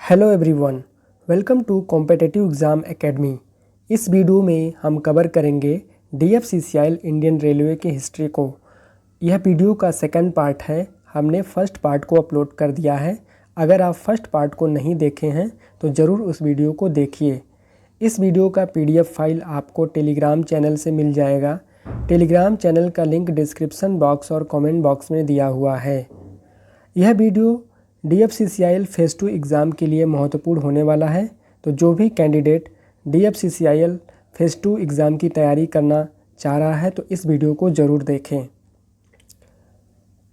Hello everyone, welcome to competitive exam academy. इस video में हम कवर करेंगे DFCCIL इंडियन रेलवे की हिस्ट्री को। यह वीडियो का सेकंड पार्ट है। हमने फर्स्ट पार्ट को अपलोड कर दिया है। अगर आप फर्स्ट पार्ट को नहीं देखे हैं तो ज़रूर उस वीडियो को देखिए। इस वीडियो का PDF फाइल आपको टेलीग्राम चैनल से मिल जाएगा। टेलीग्राम चैनल का लिंक डिस्क्रिप्शन बॉक्स और कमेंट बॉक्स में दिया हुआ है। यह वीडियो DFCCIL फेज़ 2 एग्ज़ाम के लिए महत्वपूर्ण होने वाला है। तो जो भी कैंडिडेट DFCCIL फेज़ 2 एग्ज़ाम की तैयारी करना चाह रहा है तो इस वीडियो को ज़रूर देखें।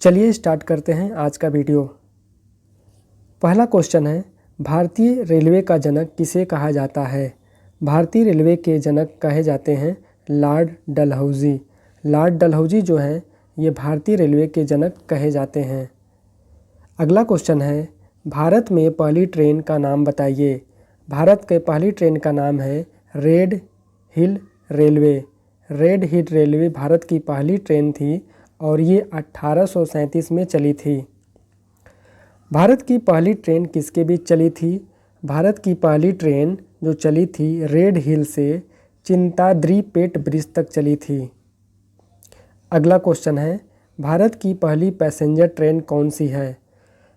चलिए स्टार्ट करते हैं आज का वीडियो। पहला क्वेश्चन है, भारतीय रेलवे का जनक किसे कहा जाता है? भारतीय रेलवे के जनक कहे जाते हैं लॉर्ड डलहौजी। लॉर्ड डलहौजी जो हैं ये भारतीय रेलवे के जनक कहे जाते हैं। अगला क्वेश्चन है, भारत में पहली ट्रेन का नाम बताइए। भारत के पहली ट्रेन का नाम है रेड हिल रेलवे। रेड हिल रेलवे भारत की पहली ट्रेन थी और ये 1837 में चली थी। भारत की पहली ट्रेन किसके बीच चली थी? भारत की पहली ट्रेन जो चली थी रेड हिल से चिंताद्री पेट ब्रिज तक चली थी। अगला क्वेश्चन है, भारत की पहली पैसेंजर ट्रेन कौन सी है?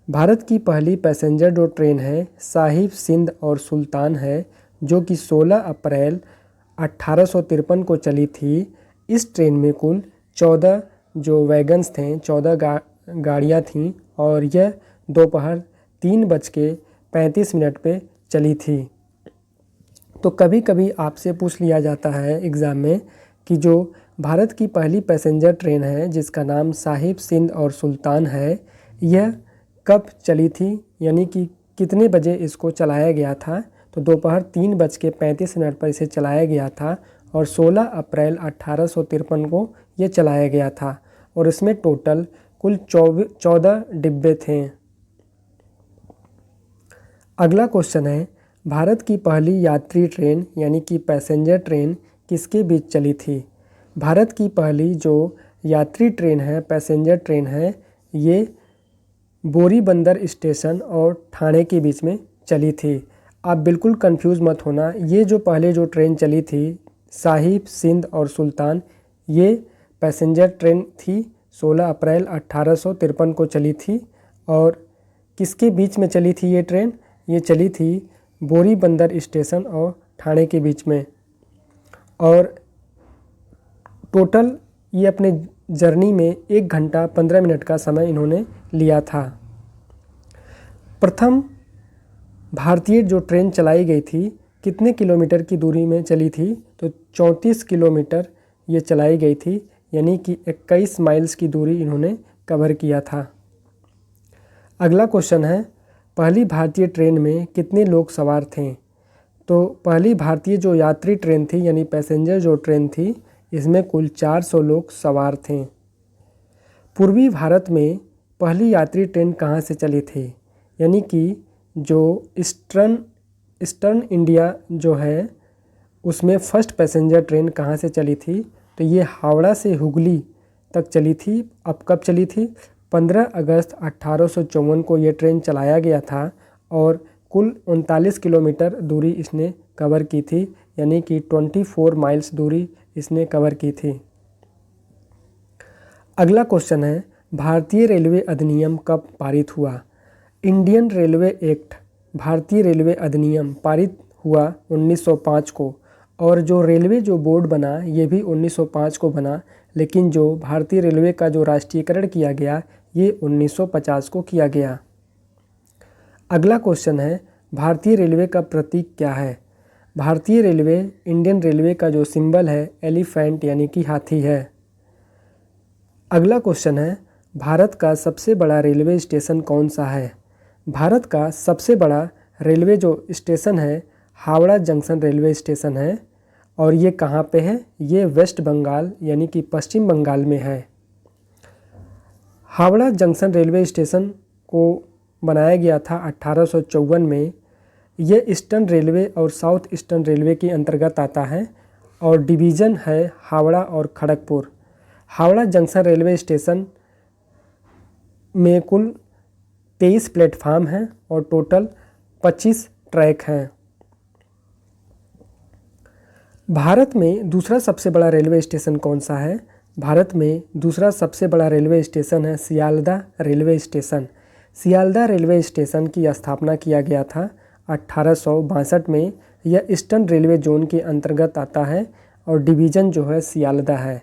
भारत की पहली पैसेंजर जो ट्रेन है साहिब सिंध और सुल्तान है, जो कि 16 अप्रैल 1853 को चली थी। इस ट्रेन में कुल 14 जो वैगन्स थे, 14 गाड़ियाँ थीं और यह दोपहर 3:35 पे चली थी। तो कभी कभी आपसे पूछ लिया जाता है एग्ज़ाम में कि जो भारत की पहली पैसेंजर ट्रेन है जिसका नाम साहिब सिंध और सुल्तान है, यह कब चली थी, यानी कि कितने बजे इसको चलाया गया था? तो दोपहर 3:35 पर इसे चलाया गया था और 16 अप्रैल 1853 को ये चलाया गया था और इसमें टोटल कुल 14 डिब्बे थे। अगला क्वेश्चन है, भारत की पहली यात्री ट्रेन यानी कि पैसेंजर ट्रेन किसके बीच चली थी? भारत की पहली जो यात्री ट्रेन है, पैसेंजर ट्रेन है, ये बोरीबंदर स्टेशन और ठाणे के बीच में चली थी। आप बिल्कुल कंफ्यूज मत होना। ये जो पहले जो ट्रेन चली थी साहिब सिंध और सुल्तान, ये पैसेंजर ट्रेन थी, 16 अप्रैल 1853 को चली थी। और किसके बीच में चली थी ये ट्रेन? ये चली थी बोरीबंदर स्टेशन और ठाणे के बीच में। और टोटल ये अपने जर्नी में 1 घंटा 15 मिनट का समय इन्होंने लिया था। प्रथम भारतीय जो ट्रेन चलाई गई थी कितने किलोमीटर की दूरी में चली थी? तो 34 किलोमीटर ये चलाई गई थी, यानी कि 21 माइल्स की दूरी इन्होंने कवर किया था। अगला क्वेश्चन है, पहली भारतीय ट्रेन में कितने लोग सवार थे? तो पहली भारतीय जो यात्री ट्रेन थी यानी पैसेंजर जो ट्रेन थी, इसमें कुल 400 लोग सवार थे। पूर्वी भारत में पहली यात्री ट्रेन कहाँ से चली थी? यानी कि जो ईस्टर्न इंडिया जो है उसमें फर्स्ट पैसेंजर ट्रेन कहाँ से चली थी? तो ये हावड़ा से हुगली तक चली थी। अब कब चली थी? 15 अगस्त 1854 को ये ट्रेन चलाया गया था और कुल 39 किलोमीटर दूरी इसने कवर की थी, यानी कि 24 माइल्स दूरी इसने कवर की थी। अगला क्वेश्चन है, भारतीय रेलवे अधिनियम कब पारित हुआ? इंडियन रेलवे एक्ट, भारतीय रेलवे अधिनियम पारित हुआ 1905 को। और जो रेलवे जो बोर्ड बना ये भी 1905 को बना, लेकिन जो भारतीय रेलवे का जो राष्ट्रीयकरण किया गया ये 1950 को किया गया। अगला क्वेश्चन है, भारतीय रेलवे का प्रतीक क्या है? भारतीय रेलवे इंडियन रेलवे का जो सिंबल है एलिफेंट यानी कि हाथी है। अगला क्वेश्चन है, भारत का सबसे बड़ा रेलवे स्टेशन कौन सा है? भारत का सबसे बड़ा रेलवे जो स्टेशन है हावड़ा जंक्शन रेलवे स्टेशन है और ये कहाँ पे है? ये वेस्ट बंगाल यानी कि पश्चिम बंगाल में है। हावड़ा जंक्शन रेलवे स्टेशन को बनाया गया था 1854 में। ये ईस्टर्न रेलवे और साउथ ईस्टर्न रेलवे के अंतर्गत आता है और डिवीज़न है हावड़ा और Kharagpur. Howrah junction railway station में कुल 23 प्लेटफार्म हैं और टोटल 25 ट्रैक हैं। भारत में दूसरा सबसे बड़ा रेलवे स्टेशन कौन सा है? भारत में दूसरा सबसे बड़ा रेलवे स्टेशन है Sealdah railway station. Sealdah railway station की स्थापना किया गया था 1862 में। यह ईस्टर्न रेलवे जोन के अंतर्गत आता है और डिवीज़न जो है सियालदह है।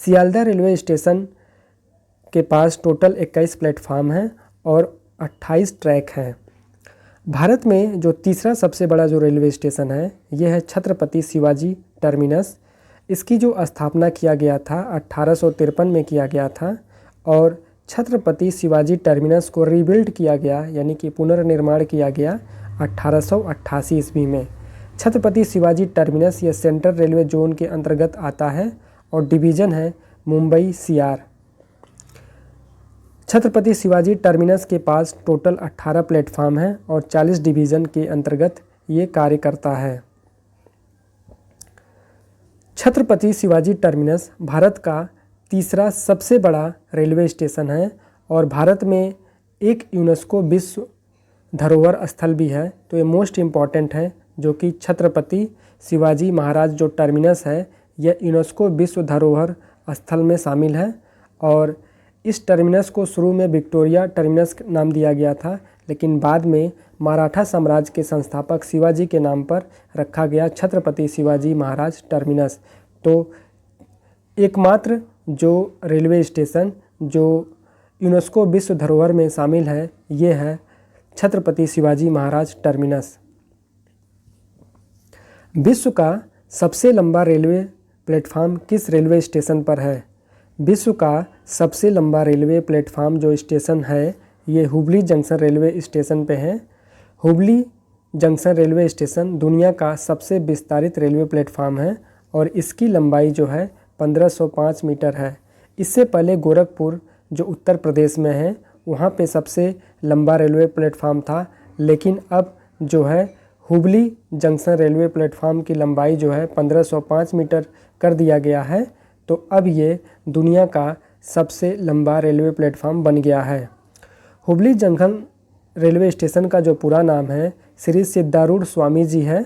सियालदह रेलवे स्टेशन के पास टोटल 21 प्लेटफार्म हैं और 28 ट्रैक हैं। भारत में जो तीसरा सबसे बड़ा जो रेलवे स्टेशन है यह है छत्रपति शिवाजी टर्मिनस। इसकी जो स्थापना किया गया था 1853 में किया गया था और छत्रपति शिवाजी टर्मिनस को रीबिल्ड किया गया यानी कि पुनर्निर्माण किया गया 1888 ईस्वी में। छत्रपति शिवाजी टर्मिनस यह सेंट्रल रेलवे जोन के अंतर्गत आता है और डिवीज़न है मुंबई सीआर। छत्रपति शिवाजी टर्मिनस के पास टोटल 18 प्लेटफार्म हैं और 40 डिवीज़न के अंतर्गत ये कार्य करता है। छत्रपति शिवाजी टर्मिनस भारत का तीसरा सबसे बड़ा रेलवे स्टेशन है और भारत में एक यूनेस्को विश्व धरोहर स्थल भी है। तो ये मोस्ट इम्पॉर्टेंट है जो कि छत्रपति शिवाजी महाराज जो टर्मिनस है यह यूनेस्को विश्व धरोहर स्थल में शामिल है। और इस टर्मिनस को शुरू में विक्टोरिया टर्मिनस नाम दिया गया था, लेकिन बाद में मराठा साम्राज्य के संस्थापक शिवाजी के नाम पर रखा गया छत्रपति शिवाजी महाराज टर्मिनस। तो एकमात्र जो रेलवे स्टेशन जो यूनेस्को विश्व धरोहर में शामिल है ये है छत्रपति शिवाजी महाराज टर्मिनस। विश्व का सबसे लंबा रेलवे प्लेटफार्म किस रेलवे स्टेशन पर है? विश्व का सबसे लंबा रेलवे प्लेटफार्म जो स्टेशन है ये हुबली जंक्शन रेलवे स्टेशन पे है। हुबली जंक्शन रेलवे स्टेशन दुनिया का सबसे विस्तारित रेलवे प्लेटफार्म है और इसकी लंबाई जो है 1505 मीटर है। इससे पहले गोरखपुर जो उत्तर प्रदेश में है वहाँ पे सबसे लंबा रेलवे प्लेटफार्म था, लेकिन अब जो है हुबली जंक्शन रेलवे प्लेटफार्म की लंबाई जो है 1505 मीटर कर दिया गया है। तो अब ये दुनिया का सबसे लंबा रेलवे प्लेटफार्म बन गया है। हुबली जंक्शन रेलवे स्टेशन का जो पूरा नाम है श्री सिद्धारूढ़ स्वामी जी है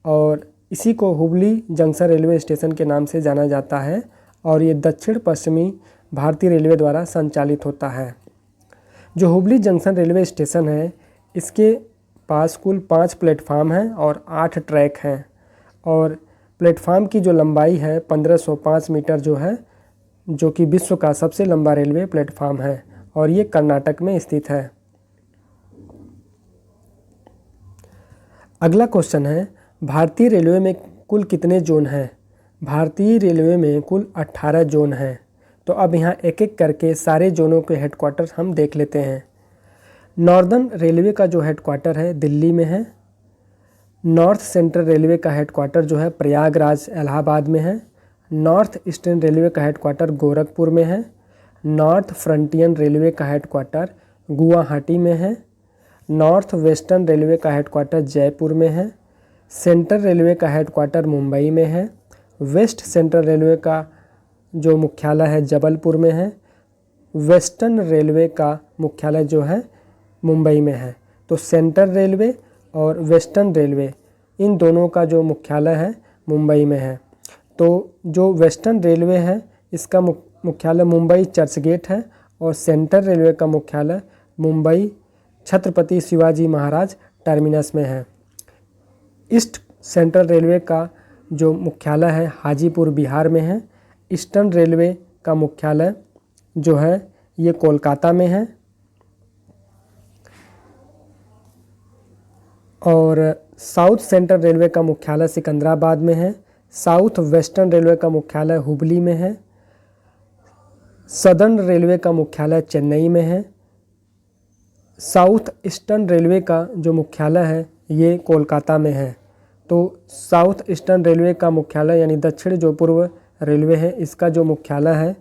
और इसी को हुबली जंक्शन रेलवे स्टेशन के नाम से जाना जाता है और ये दक्षिण पश्चिमी भारतीय रेलवे द्वारा संचालित होता है। जो हुबली जंक्शन रेलवे स्टेशन है इसके पास कुल 5 प्लेटफार्म हैं और 8 ट्रैक हैं और प्लेटफार्म की जो लंबाई है 1505 मीटर जो है, जो कि विश्व का सबसे लंबा रेलवे प्लेटफार्म है और ये कर्नाटक में स्थित है। अगला क्वेश्चन है भारतीय रेलवे में कुल कितने जोन हैं? भारतीय रेलवे में कुल 18 जोन हैं। तो अब यहाँ एक एक करके सारे जोनों के हेडक्वार्टर हम देख लेते हैं। नॉर्दर्न रेलवे का जो हेडक्वार्टर है दिल्ली में है। नॉर्थ सेंट्रल रेलवे का हेडक्वार्टर जो है प्रयागराज इलाहाबाद में है। नॉर्थ ईस्टर्न रेलवे का हेडक्वार्टर गोरखपुर में है। नॉर्थ फ्रंटियर रेलवे का हेडक्वार्टर गुवाहाटी में है। नॉर्थ वेस्टर्न रेलवे का हेडक्वार्टर जयपुर में है। सेंट्रल रेलवे का हेडक्वार्टर मुंबई में है। वेस्ट सेंट्रल रेलवे का जो मुख्यालय है जबलपुर में है। वेस्टर्न रेलवे का मुख्यालय जो है मुंबई में है। तो सेंट्रल रेलवे और वेस्टर्न रेलवे इन दोनों का जो मुख्यालय है मुंबई में है। तो जो वेस्टर्न रेलवे है इसका मुख्यालय मुंबई चर्चगेट है और सेंट्रल रेलवे का मुख्यालय मुंबई छत्रपति शिवाजी महाराज टर्मिनस में है। ईस्ट सेंट्रल रेलवे का जो मुख्यालय है हाजीपुर बिहार में है। ईस्टर्न रेलवे का मुख्यालय जो है ये कोलकाता में है और साउथ सेंट्रल रेलवे का मुख्यालय सिकंदराबाद में है। साउथ वेस्टर्न रेलवे का मुख्यालय हुबली में है। सदर्न रेलवे का मुख्यालय चेन्नई में है। साउथ ईस्टर्न रेलवे का जो मुख्यालय है ये कोलकाता में है। तो साउथ ईस्टर्न रेलवे का मुख्यालय यानी दक्षिण जो पूर्व रेलवे है इसका जो मुख्यालय है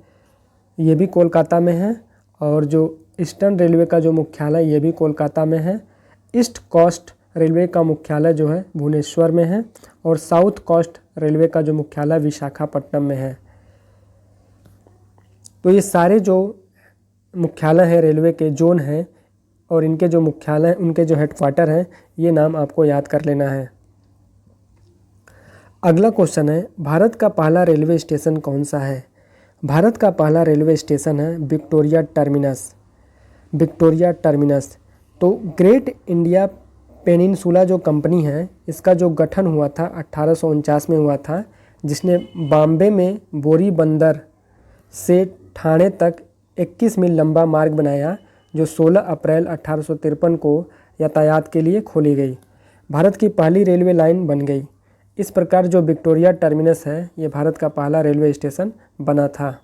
ये भी कोलकाता में है और जो ईस्टर्न रेलवे का जो मुख्यालय ये भी कोलकाता में है। ईस्ट कोस्ट रेलवे का मुख्यालय जो है भुवनेश्वर में है और साउथ कोस्ट रेलवे का जो मुख्यालय विशाखापट्टनम में है। तो ये सारे जो मुख्यालय हैं रेलवे के जोन हैं और इनके जो मुख्यालय, उनके जो हेडक्वार्टर हैं, ये नाम आपको याद कर लेना है। अगला क्वेश्चन है, भारत का पहला रेलवे स्टेशन कौन सा है? भारत का पहला रेलवे स्टेशन है विक्टोरिया टर्मिनस। Victoria terminus. तो ग्रेट इंडिया पेनिनसुला जो कंपनी है, इसका जो गठन हुआ था 1849 में हुआ था, जिसने बॉम्बे में बोरी बंदर से ठाणे तक 21 मील लंबा मार्ग बनाया, जो 16 अप्रैल 1853 को यातायात के लिए खोली गई। भारत की पहली रेलवे लाइन बन गई। इस प्रकार जो विक्टोरिया टर्मिनस है, ये भारत का पहला रेलवे स्टेशन बना था।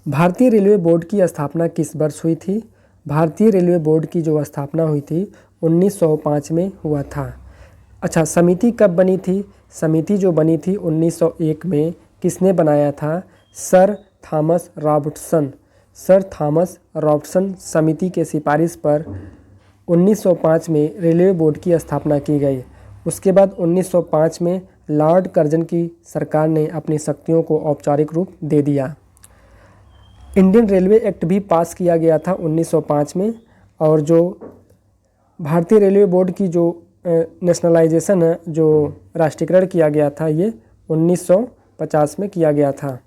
भारतीय रेलवे बोर्ड की स्थापना किस वर्ष हुई थी? भारतीय रेलवे बोर्ड की जो स्थापना हुई थी 1905 में हुआ था। अच्छा, समिति कब बनी थी? समिति जो बनी थी 1901 में। किसने बनाया था? Sir Thomas Robertson. Sir Thomas Robertson समिति के सिफारिश पर 1905 में रेलवे बोर्ड की स्थापना की गई। उसके बाद 1905 में लॉर्ड कर्जन की सरकार ने अपनी शक्तियों को औपचारिक रूप दे दिया। इंडियन रेलवे एक्ट भी पास किया गया था 1905 में, और जो भारतीय रेलवे बोर्ड की जो नेशनलाइजेशन है, जो राष्ट्रीयकरण किया गया था, ये 1950 में किया गया था।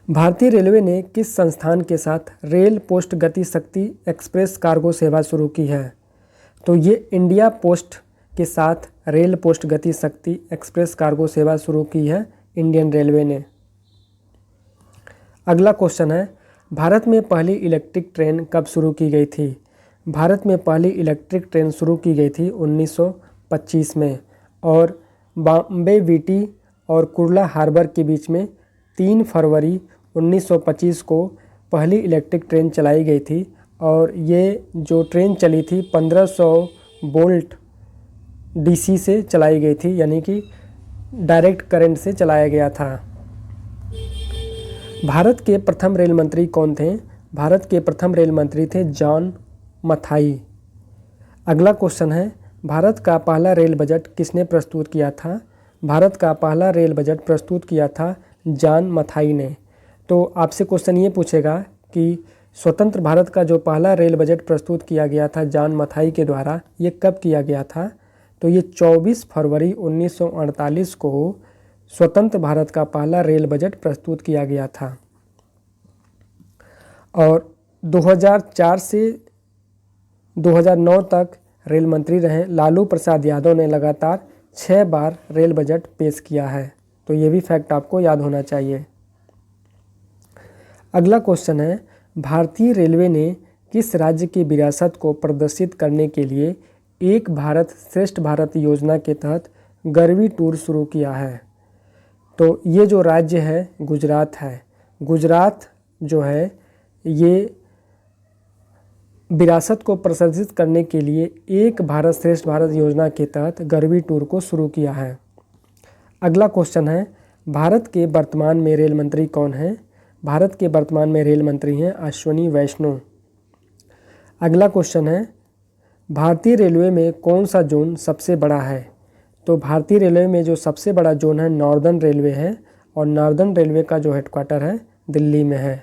भारतीय रेलवे ने किस संस्थान के साथ रेल पोस्ट गति शक्ति एक्सप्रेस कार्गो सेवा शुरू की है? तो ये इंडिया पोस्ट के साथ रेल पोस्ट गति शक्ति एक्सप्रेस कार्गो सेवा शुरू की है इंडियन रेलवे ने। अगला क्वेश्चन है, भारत में पहली इलेक्ट्रिक ट्रेन कब शुरू की गई थी? भारत में पहली इलेक्ट्रिक ट्रेन शुरू की गई थी 1925 में, और बॉम्बे वीटी और कुर्ला हार्बर के बीच में 3 फरवरी 1925 को पहली इलेक्ट्रिक ट्रेन चलाई गई थी। और ये जो ट्रेन चली थी 1500 वोल्ट डीसी से चलाई गई थी, यानी कि डायरेक्ट करंट से चलाया गया था। भारत के प्रथम रेल मंत्री कौन थे? भारत के प्रथम रेल मंत्री थे जॉन मथाई। अगला क्वेश्चन है, भारत का पहला रेल बजट किसने प्रस्तुत किया था? भारत का पहला रेल बजट प्रस्तुत किया था जॉन मथाई ने। तो आपसे क्वेश्चन ये पूछेगा कि स्वतंत्र भारत का जो पहला रेल बजट प्रस्तुत किया गया था जॉन मथाई के द्वारा, ये कब किया गया था? तो ये 24 फरवरी 1948 को स्वतंत्र भारत का पहला रेल बजट प्रस्तुत किया गया था। और 2004 से 2009 तक रेल मंत्री रहे लालू प्रसाद यादव ने लगातार 6 बार रेल बजट पेश किया है। तो ये भी फैक्ट आपको याद होना चाहिए। अगला क्वेश्चन है, भारतीय रेलवे ने किस राज्य की विरासत को प्रदर्शित करने के लिए एक भारत श्रेष्ठ भारत योजना के तहत गरवी टूर शुरू किया है? तो ये जो राज्य है गुजरात है। गुजरात जो है ये विरासत को प्रदर्शित करने के लिए एक भारत श्रेष्ठ भारत योजना के तहत गरवी टूर को शुरू किया है। अगला क्वेश्चन है, भारत के वर्तमान में रेल मंत्री कौन हैं? भारत के वर्तमान में रेल मंत्री हैं अश्विनी वैष्णव। अगला क्वेश्चन है, भारतीय रेलवे में कौन सा जोन सबसे बड़ा है? तो भारतीय रेलवे में जो सबसे बड़ा जोन है नॉर्दर्न रेलवे है, और नॉर्दर्न रेलवे का जो हेडक्वार्टर है दिल्ली में है।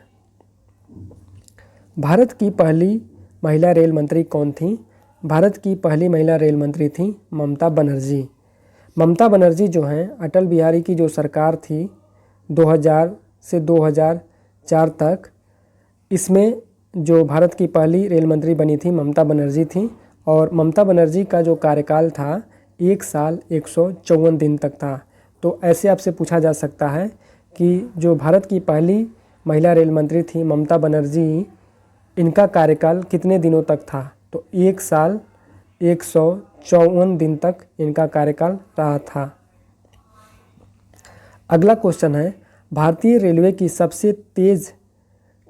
भारत की पहली महिला रेल मंत्री कौन थी? भारत की पहली महिला रेल मंत्री थी ममता बनर्जी। ममता बनर्जी जो हैं अटल बिहारी की जो सरकार थी 2000 से 2004 तक, इसमें जो भारत की पहली रेल मंत्री बनी थी ममता बनर्जी थी। और ममता बनर्जी का जो कार्यकाल था 1 साल 154 दिन तक था। तो ऐसे आपसे पूछा जा सकता है कि जो भारत की पहली महिला रेल मंत्री थी ममता बनर्जी, इनका कार्यकाल कितने दिनों तक था? तो 1 साल 154 दिन तक इनका कार्यकाल रहा था। अगला क्वेश्चन है, भारतीय रेलवे की सबसे तेज़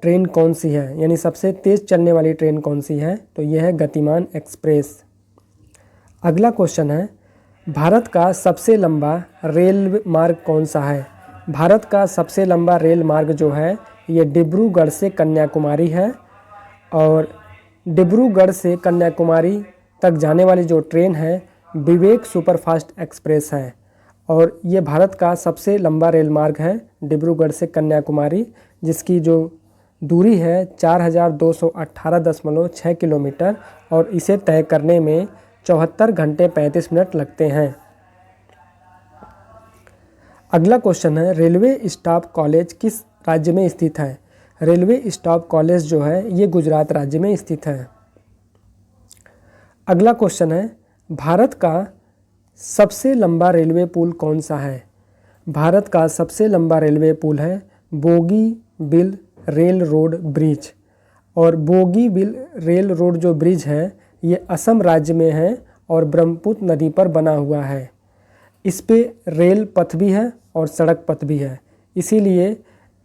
ट्रेन कौन सी है? यानी सबसे तेज़ चलने वाली ट्रेन कौन सी है? तो यह है गतिमान एक्सप्रेस। अगला क्वेश्चन है, भारत का सबसे लंबा रेल मार्ग कौन सा है? भारत का सबसे लंबा रेल मार्ग जो है ये डिब्रूगढ़ से कन्याकुमारी है। और डिब्रूगढ़ से कन्याकुमारी तक जाने वाली जो ट्रेन है विवेक सुपरफास्ट एक्सप्रेस है। और ये भारत का सबसे लंबा रेल मार्ग है डिब्रूगढ़ से कन्याकुमारी, जिसकी जो दूरी है 4218.6 किलोमीटर और इसे तय करने में 74 घंटे 35 मिनट लगते हैं। अगला क्वेश्चन है, रेलवे स्टाफ कॉलेज किस राज्य में स्थित है? रेलवे स्टाफ कॉलेज जो है ये गुजरात राज्य में स्थित है। अगला क्वेश्चन है, भारत का सबसे लंबा रेलवे पुल कौन सा है? भारत का सबसे लंबा रेलवे पुल है बोगीबील रेल रोड ब्रिज। और बोगीबील रेल रोड जो ब्रिज है ये असम राज्य में है और ब्रह्मपुत्र नदी पर बना हुआ है। इस पे रेल पथ भी है और सड़क पथ भी है, इसीलिए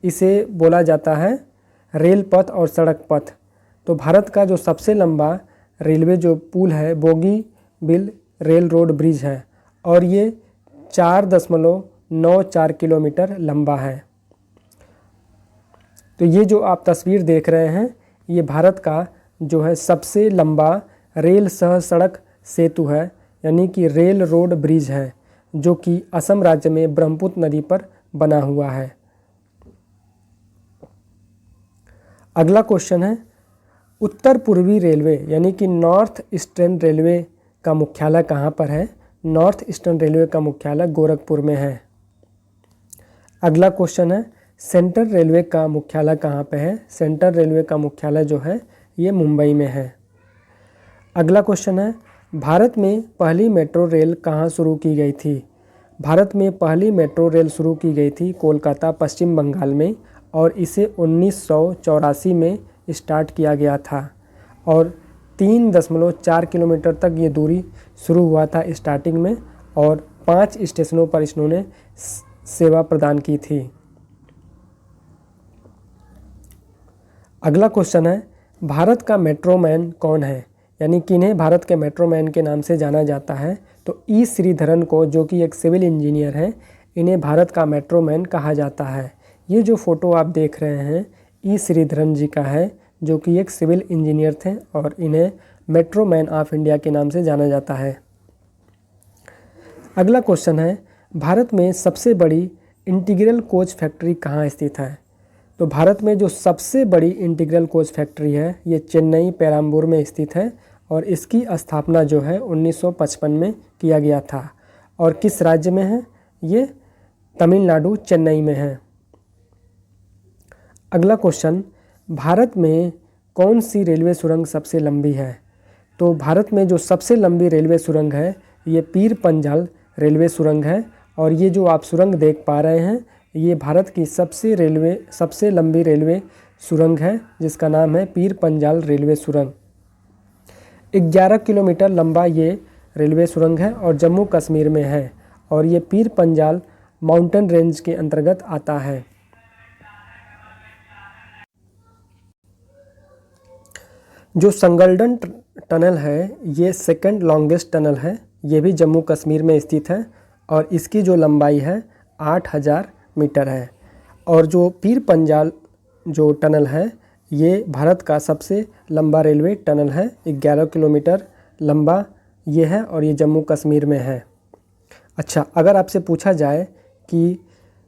इसे बोला जाता है रेल पथ और सड़क पथ। तो भारत का जो सबसे लंबा रेलवे जो पुल है बोगीबील रेल रोड ब्रिज है और ये 4.94 किलोमीटर लंबा है। तो ये जो आप तस्वीर देख रहे हैं ये भारत का जो है सबसे लंबा रेल सह सड़क सेतु है, यानी कि रेल रोड ब्रिज है, जो कि असम राज्य में ब्रह्मपुत्र नदी पर बना हुआ है। अगला क्वेश्चन है, उत्तर पूर्वी रेलवे यानी कि नॉर्थ ईस्टर्न रेलवे का मुख्यालय कहाँ पर है? नॉर्थ ईस्टर्न रेलवे का मुख्यालय गोरखपुर में है। अगला क्वेश्चन है, सेंट्रल रेलवे का मुख्यालय कहाँ पे है? सेंट्रल रेलवे का मुख्यालय जो है ये मुंबई में है। अगला क्वेश्चन है, भारत में पहली मेट्रो रेल कहाँ शुरू की गई थी? भारत में पहली मेट्रो रेल शुरू की गई थी कोलकाता पश्चिम बंगाल में और इसे 1984 में स्टार्ट किया गया था और 3.4 किलोमीटर तक ये दूरी शुरू हुआ था स्टार्टिंग में और 5 स्टेशनों पर इन्होंने सेवा प्रदान की थी। अगला क्वेश्चन है, भारत का मेट्रोमैन कौन है? यानी किन्हें भारत के मेट्रोमैन के नाम से जाना जाता है? तो ई श्रीधरन को, जो कि एक सिविल इंजीनियर हैं, इन्हें भारत का मेट्रोमैन कहा जाता है। ये जो फ़ोटो आप देख रहे हैं ई श्रीधरन जी का है, जो कि एक सिविल इंजीनियर थे और इन्हें मेट्रोमैन ऑफ इंडिया के नाम से जाना जाता है। अगला क्वेश्चन है, भारत में सबसे बड़ी इंटीग्रल कोच फैक्ट्री कहाँ स्थित है? तो भारत में जो सबसे बड़ी इंटीग्रल कोच फैक्ट्री है ये चेन्नई पेराम्बूर में स्थित है और इसकी स्थापना जो है 1955 में किया गया था। और किस राज्य में है? ये तमिलनाडु चेन्नई में है। अगला क्वेश्चन, भारत में कौन सी रेलवे सुरंग सबसे लंबी है? तो भारत में जो सबसे लंबी रेलवे सुरंग है ये पीर पंजाल रेलवे सुरंग है और ये जो आप सुरंग देख पा रहे हैं ये भारत की सबसे लंबी रेलवे सुरंग है, जिसका नाम है पीर पंजाल रेलवे सुरंग। 11 किलोमीटर लंबा ये रेलवे सुरंग है और जम्मू कश्मीर में है और ये पीर पंजाल माउंटेन रेंज के अंतर्गत आता है। जो संगलडन टनल है ये सेकंड लॉन्गेस्ट टनल है, ये भी जम्मू कश्मीर में स्थित है और इसकी जो लंबाई है 8000 मीटर है। और जो पीर पंजाल जो टनल है ये भारत का सबसे लंबा रेलवे टनल है, 11 किलोमीटर लंबा ये है और ये जम्मू कश्मीर में है। अच्छा, अगर आपसे पूछा जाए कि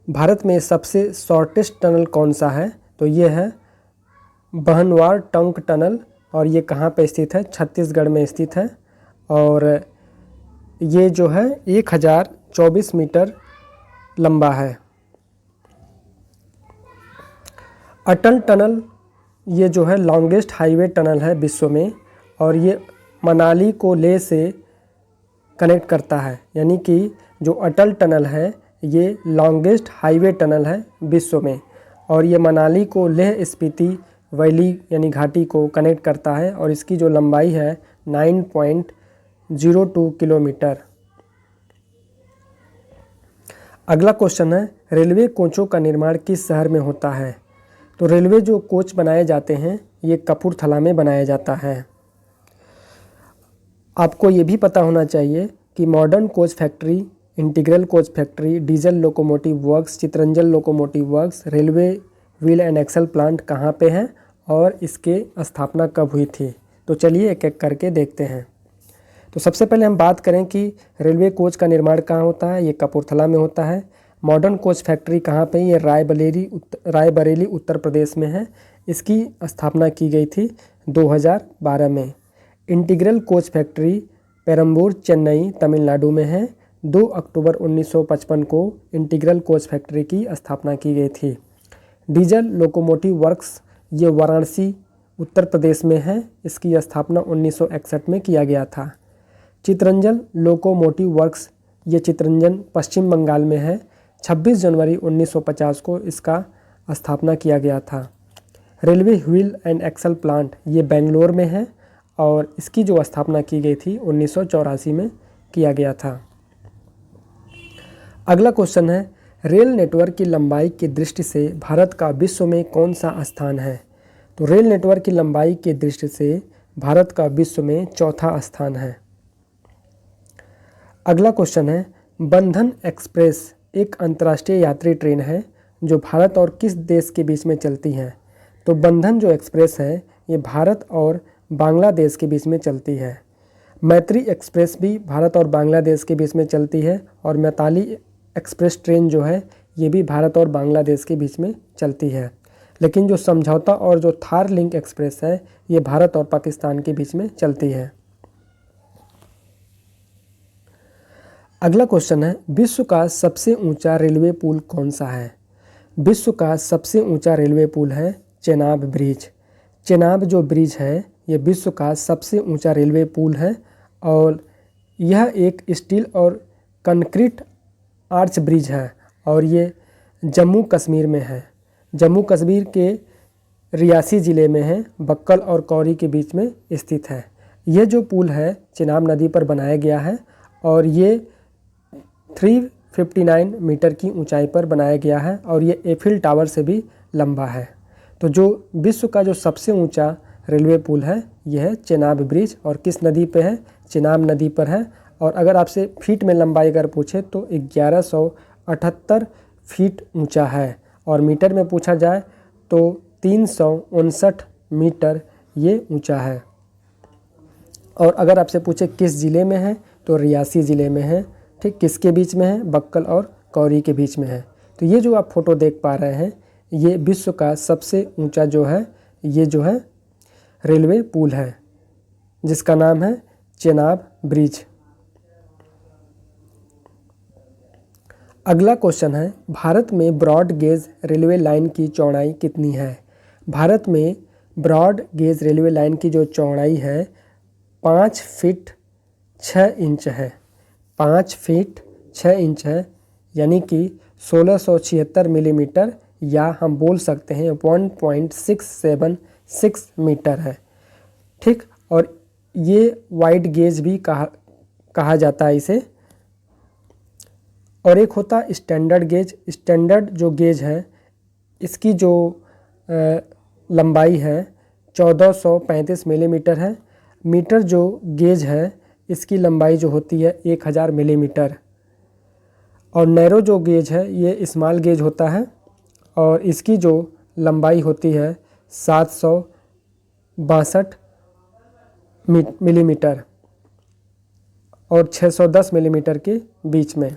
भारत में सबसे शॉर्टेस्ट टनल कौन सा है तो ये है बहनवार टंक टनल और ये कहाँ पे स्थित है? छत्तीसगढ़ में स्थित है और ये जो है 1024 मीटर लंबा है। अटल टनल ये जो है लॉन्गेस्ट हाईवे टनल है विश्व में और ये मनाली को लेह से कनेक्ट करता है, यानी कि जो अटल टनल है ये लॉन्गेस्ट हाईवे टनल है विश्व में और ये मनाली को लेह स्पीति वैली यानी घाटी को कनेक्ट करता है और इसकी जो लंबाई है 9.02 किलोमीटर। अगला क्वेश्चन है, रेलवे कोचों का निर्माण किस शहर में होता है? तो रेलवे जो कोच बनाए जाते हैं ये कपूरथला में बनाया जाता है। आपको ये भी पता होना चाहिए कि modern coach factory, integral coach factory, diesel locomotive works, Chittaranjan locomotive works, railway wheel and axle plant कहाँ पे है और इसके स्थापना कब हुई थी? तो चलिए एक एक करके देखते हैं। तो सबसे पहले हम बात करें कि रेलवे कोच का निर्माण कहाँ होता है। ये कपूरथला में होता है। मॉडर्न कोच फैक्ट्री कहाँ पे? ये रायबरेली उत्तर प्रदेश में है। इसकी स्थापना की गई थी 2012 में। Integral coach factory Perambur Chennai Tamil Nadu में है। 2 अक्टूबर 1955 को इंटीग्रल कोच फैक्ट्री की स्थापना की गई थी। डीजल लोकोमोटिव वर्क्स ये वाराणसी उत्तर प्रदेश में है। इसकी स्थापना 1961 में किया गया था। चितरंजन लोकोमोटिव वर्क्स ये चितरंजन पश्चिम बंगाल में है। 26 जनवरी 1950 को इसका स्थापना किया गया था। Railway wheel and axle plant ये बेंगलोर में है और इसकी जो स्थापना की गई थी 1984 में किया गया था। अगला क्वेश्चन है, रेल नेटवर्क की लंबाई की दृष्टि से भारत का विश्व में कौन सा स्थान है? तो रेल नेटवर्क की लंबाई की दृष्टि से भारत का विश्व में चौथा स्थान है। अगला क्वेश्चन है, बंधन एक्सप्रेस एक अंतर्राष्ट्रीय यात्री ट्रेन है जो भारत और किस देश के बीच में चलती है? तो बंधन जो एक्सप्रेस है ये भारत और बांग्लादेश के बीच में चलती है। मैत्री एक्सप्रेस भी भारत और बांग्लादेश के बीच में चलती है और मैताली एक्सप्रेस ट्रेन जो है ये भी भारत और बांग्लादेश के बीच में चलती है। लेकिन जो समझौता और जो थार लिंक एक्सप्रेस है ये भारत और पाकिस्तान के बीच में चलती है। अगला क्वेश्चन है, विश्व का सबसे ऊंचा रेलवे पुल कौन सा है? विश्व का सबसे ऊंचा रेलवे पुल है चेनाब ब्रिज। चेनाब जो ब्रिज है ये विश्व का सबसे ऊंचा रेलवे पुल है और यह एक स्टील और कंक्रीट आर्च ब्रिज है और ये जम्मू कश्मीर में है। जम्मू कश्मीर के रियासी ज़िले में है, बक्कल और कौरी के बीच में स्थित है। यह जो पुल है चेनाब नदी पर बनाया गया है और ये 359 मीटर की ऊंचाई पर बनाया गया है और ये एफिल टावर से भी लंबा है। तो जो विश्व का जो सबसे ऊंचा रेलवे पुल है यह है चेनाब ब्रिज और किस नदी पे है? चेनाब नदी पर है। और अगर आपसे फीट में लंबाई अगर पूछे तो 1178 फीट ऊंचा है और मीटर में पूछा जाए तो 359 मीटर ये ऊंचा है। और अगर आपसे पूछे किस ज़िले में है तो रियासी ज़िले में है। ठीक, किसके बीच में है? बक्कल और कौरी के बीच में है। तो ये जो आप फोटो देख पा रहे हैं ये विश्व का सबसे ऊंचा जो है ये जो है रेलवे पुल है जिसका नाम है चेनाब ब्रिज। अगला क्वेश्चन है, भारत में ब्रॉड गेज रेलवे लाइन की चौड़ाई कितनी है? भारत में ब्रॉड गेज रेलवे लाइन की जो चौड़ाई है 5 फीट 6 इंच है। 5 फीट 6 इंच है यानी कि 1676 मिलीमीटर या हम बोल सकते हैं 1.676 मीटर है। ठीक, और ये वाइड गेज भी कहा जाता है इसे। और एक होता है स्टैंडर्ड गेज। स्टैंडर्ड जो गेज है इसकी जो लंबाई है 1435 मिलीमीटर है। मीटर जो गेज है इसकी लंबाई जो होती है 1000 मिलीमीटर। और नैरो जो गेज है ये स्मॉल गेज होता है और इसकी जो लंबाई होती है 762 मिलीमीटर और 610 मिलीमीटर के बीच में।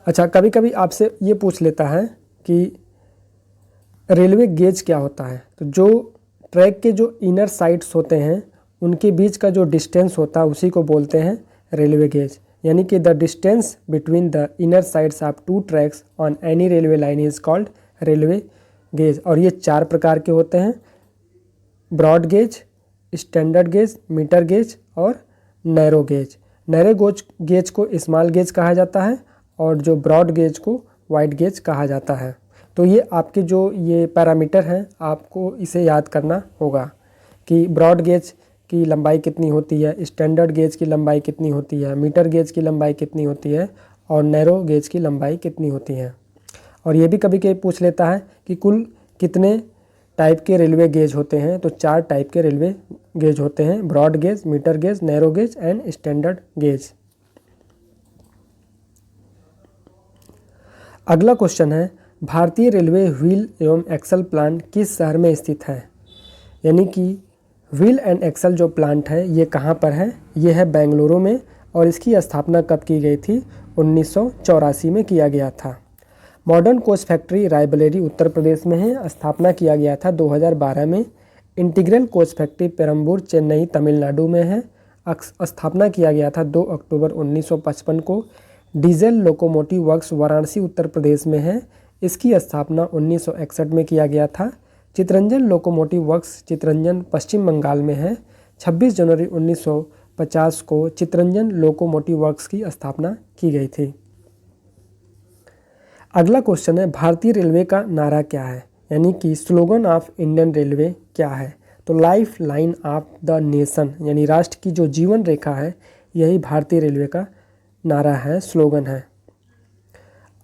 अच्छा, कभी कभी आपसे ये पूछ लेता है कि रेलवे गेज क्या होता है? तो जो ट्रैक के जो इनर साइड्स होते हैं उनके बीच का जो डिस्टेंस होता है उसी को बोलते हैं रेलवे गेज। यानी कि the distance between the inner sides of 2 tracks on any railway line is called railway gauge. और ये 4 प्रकार के होते हैं, broad gauge, standard gauge, metre gauge और नैरो गेज। नैरो गेज को स्मॉल गेज कहा जाता है और जो ब्रॉड गेज को वाइड गेज कहा जाता है। तो ये आपके जो ये पैरामीटर हैं आपको इसे याद करना होगा कि ब्रॉड गेज की लंबाई कितनी होती है, स्टैंडर्ड गेज की लंबाई कितनी होती है, मीटर गेज की लंबाई कितनी होती है और नैरो गेज की लंबाई कितनी होती है। और ये भी कभी कभी पूछ लेता है कि कुल कितने टाइप के रेलवे गेज होते हैं? तो 4 टाइप के रेलवे गेज होते हैं, broad gauge, metre gauge, narrow gauge and standard gauge. अगला क्वेश्चन है, भारतीय रेलवे व्हील एवं एक्सल प्लांट किस शहर में स्थित है? यानी कि व्हील एंड एक्सल जो प्लांट है ये कहाँ पर है? ये है बेंगलुरु में और इसकी स्थापना कब की गई थी? 1984 में किया गया था। Modern coach factory Raebareli Uttar Pradesh में है, स्थापना किया गया था 2012 में। Integral coach factory Perambur Chennai Tamil Nadu में है, स्थापना किया गया था 2 अक्टूबर 1955 को। Diesel locomotive works Varanasi Uttar Pradesh में है, इसकी स्थापना 1961 में किया गया था। चितरंजन लोकोमोटिव वर्क्स चितरंजन पश्चिम बंगाल में है, 26 जनवरी 1950 को चितरंजन लोकोमोटिव वर्क्स की स्थापना की गई थी। अगला क्वेश्चन है, भारतीय रेलवे का नारा क्या है, यानी कि स्लोगन ऑफ इंडियन रेलवे क्या है। तो life line of the nation, यानी राष्ट्र की जो जीवन रेखा है, यही भारतीय रेलवे का नारा है, स्लोगन है।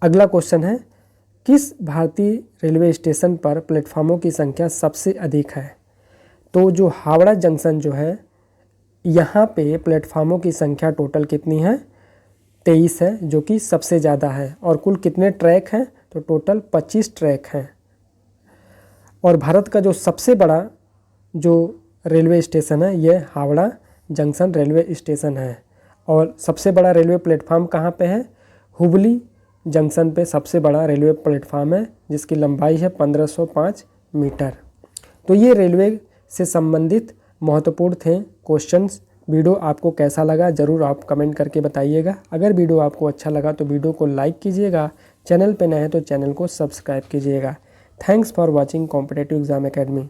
अगला क्वेश्चन है, किस भारतीय रेलवे स्टेशन पर प्लेटफार्मों की संख्या सबसे अधिक है। तो जो हावड़ा जंक्शन जो है, यहाँ पे प्लेटफार्मों की संख्या टोटल कितनी है, 23 है, जो कि सबसे ज़्यादा है। और कुल कितने ट्रैक हैं, तो टोटल 25 ट्रैक हैं। और भारत का जो सबसे बड़ा जो रेलवे स्टेशन है, ये हावड़ा जंक्शन रेलवे स्टेशन है। और सबसे बड़ा रेलवे प्लेटफार्म कहाँ पे है, हुबली जंक्शन पे सबसे बड़ा रेलवे प्लेटफार्म है, जिसकी लंबाई है 1505 मीटर। तो ये रेलवे से संबंधित महत्वपूर्ण थे क्वेश्चंस। वीडियो आपको कैसा लगा ज़रूर आप कमेंट करके बताइएगा। अगर वीडियो आपको अच्छा लगा तो वीडियो को लाइक कीजिएगा, चैनल पे नए हैं तो चैनल को सब्सक्राइब कीजिएगा। Thanks for watching competitive exam academy.